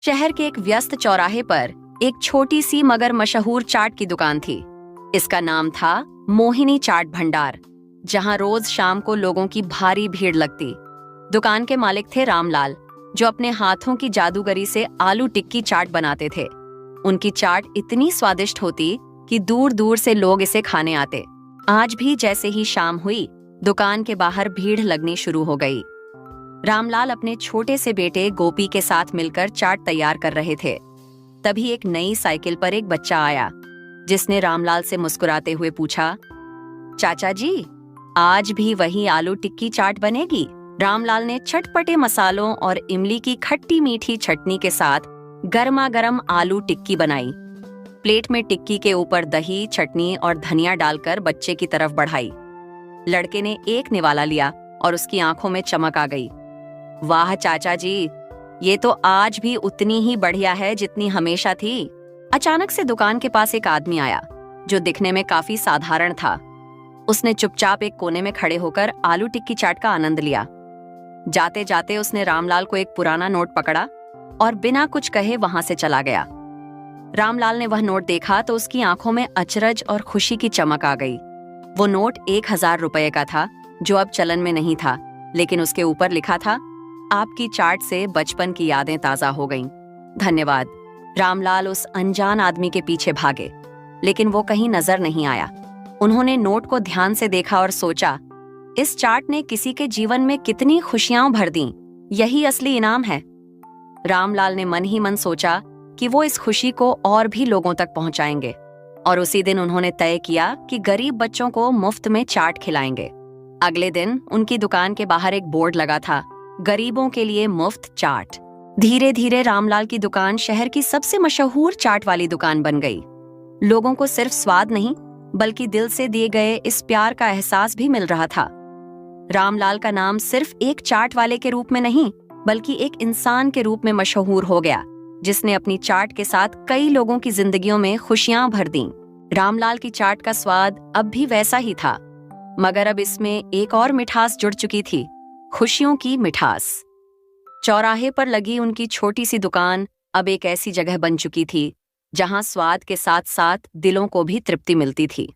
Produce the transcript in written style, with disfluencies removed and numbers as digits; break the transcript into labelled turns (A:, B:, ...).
A: शहर के एक व्यस्त चौराहे पर एक छोटी सी मगर मशहूर चाट की दुकान थी। इसका नाम था मोहिनी चाट भंडार, जहां रोज शाम को लोगों की भारी भीड़ लगती। दुकान के मालिक थे रामलाल, जो अपने हाथों की जादूगरी से आलू टिक्की चाट बनाते थे। उनकी चाट इतनी स्वादिष्ट होती कि दूर दूर से लोग इसे खाने आते। आज भी जैसे ही शाम हुई, दुकान के बाहर भीड़ लगनी शुरू हो गई। रामलाल अपने छोटे से बेटे गोपी के साथ मिलकर चाट तैयार कर रहे थे। तभी एक नई साइकिल पर एक बच्चा आया, जिसने रामलाल से मुस्कुराते हुए पूछा, चाचा जी, आज भी वही आलू टिक्की चाट बनेगी? रामलाल ने चटपटे मसालों और इमली की खट्टी मीठी चटनी के साथ गर्मा गर्म आलू टिक्की बनाई। प्लेट में टिक्की के ऊपर दही, चटनी और धनिया डालकर बच्चे की तरफ बढ़ाई। लड़के ने एक निवाला लिया और उसकी आंखों में चमक आ गई। वाह चाचा जी, ये तो आज भी उतनी ही बढ़िया है जितनी हमेशा थी। अचानक से दुकान के पास एक आदमी आया, जो दिखने में काफी साधारण था। उसने चुपचाप एक कोने में खड़े होकर आलू टिक्की चाट का आनंद लिया। जाते जाते उसने रामलाल को एक पुराना नोट पकड़ा और बिना कुछ कहे वहां से चला गया। रामलाल ने वह नोट देखा तो उसकी आंखों में अचरज और खुशी की चमक आ गई। वो नोट 1000 रुपए का था, जो अब चलन में नहीं था, लेकिन उसके ऊपर लिखा था, आपकी चाट से बचपन की यादें ताजा हो गईं। धन्यवाद। रामलाल उस अनजान आदमी के पीछे भागे, लेकिन वो कहीं नजर नहीं आया। उन्होंने नोट को ध्यान से देखा और सोचा, इस चाट ने किसी के जीवन में कितनी खुशियां भर दी। यही असली इनाम है। रामलाल ने मन ही मन सोचा कि वो इस खुशी को और भी लोगों तक पहुंचाएंगे, और उसी दिन उन्होंने तय किया कि गरीब बच्चों को मुफ्त में चाट खिलाएंगे। अगले दिन उनकी दुकान के बाहर एक बोर्ड लगा था, गरीबों के लिए मुफ्त चाट। धीरे धीरे रामलाल की दुकान शहर की सबसे मशहूर चाट वाली दुकान बन गई। लोगों को सिर्फ स्वाद नहीं, बल्कि दिल से दिए गए इस प्यार का एहसास भी मिल रहा था। रामलाल का नाम सिर्फ एक चाट वाले के रूप में नहीं, बल्कि एक इंसान के रूप में मशहूर हो गया, जिसने अपनी चाट के साथ कई लोगों की जिंदगियों में खुशियां भर दी। रामलाल की चाट का स्वाद अब भी वैसा ही था, मगर अब इसमें एक और मिठास जुड़ चुकी थी, खुशियों की मिठास। चौराहे पर लगी उनकी छोटी सी दुकान अब एक ऐसी जगह बन चुकी थी, जहां स्वाद के साथ साथ दिलों को भी तृप्ति मिलती थी।